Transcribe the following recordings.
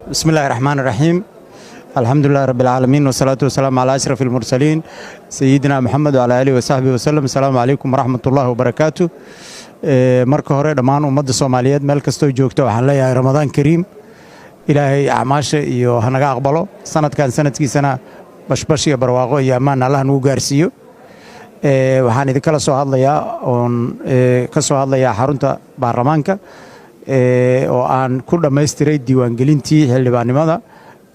بسم الله الرحمن الرحيم. الحمد لله رب العالمين والصلاة والسلام على أشرف المرسلين سيدنا محمد وعلى آله وصحبه وسلم. السلام عليكم ورحمة الله وبركاته. marka hore dhammaan ummadda Soomaaliyeed meel kastoo joogto waxaan leeyahay Ramadaan Kariim. Ilaahay acmaasha iyo hanaga aqbalo sanadkan sanadkiisana bashbash iyo barwaaqo iyo amaan Allah nagu gaarsiiyo. waxaan idin kala soo hadlayaa ka soo hadlayaa xarunta baarlamaanka oo aan ku dhameystiray diiwaangelintii xildhibaannimada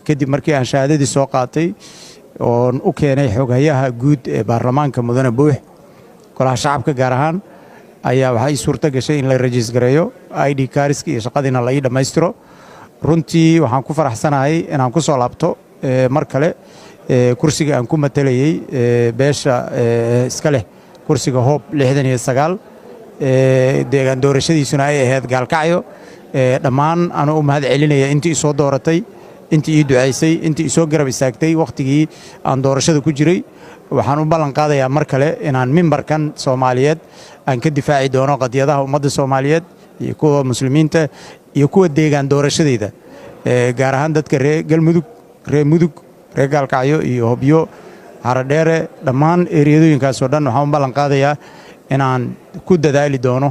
kadib markii aan shahaadadii soo qaatay oo u keenay xoghayaha guud ee baarlamaanka mudane buux golaha shacabka gaar ahaan ayaa waxay suurta gashay in la register gareeyo ID cardska iyo shaqadiina la ii dhameystiro. runtii waxaan ku faraxsanahay inaan ku soo laabto mar kale kursiga aan ku matalayay beesha iska leh kursiga hoob 69 deegaan doorashadiisuna ay ahayd gaalkacyo. dhammaan aan u mahad celinaya intii soo dooratay, intii ii duceysay, intii soo garab istaagtay waqtigii aan doorashada ku jiray. waxaan u ballan qaadayaa mar kale inaan mimbarkan Soomaaliyeed aan ka difaaci doono qadiyadaha ummadda Soomaaliyeed iyo kuwa muslimiinta iyo kuwa deegaan doorashadeeda gaar ahaan dadka reer Galmudug, reer Mudug, reer Gaalkacyo iyo Hobyo, Haradheere, dhammaan ereyadooyinkaas oo dhan waxaan u ballan qaadayaa inaan ku dadaali doono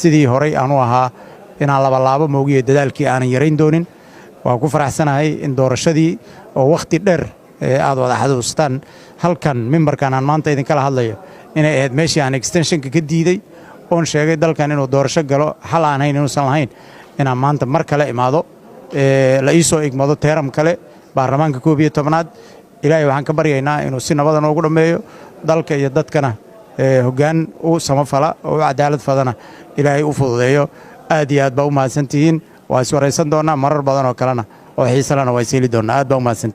sidii horey aan u ahaa inaan laabo moogiyo dadaalkii aanan yarayn doonin. waan ku faraxsanahay in doorashadii oo waqti dheer aad wada xasuustaan halkan mimbarkan aan maanta idin kala hadlayo inay ahayd meeshii aan extensionka ka diiday oon sheegay dalkan inuu doorasho galo xal aan hayn inuusan lahayn inaan maanta mar kale imaado la ii soo igmado teeram kale baarlamaanka 11aad. ilaahay waxaan ka baryaynaa inuu si nabad ah ugu dhameeyo dalka iyo dadkana hoggaan u samafala oo cadaalad fadana ilaahay u fududeeyo. aad iyo aad baa u mahadsantihiin. waa is waraysan doonaa marar badan oo kalena oo xiisalana waa is heli doonaa. aad baa u mahadsantihiin.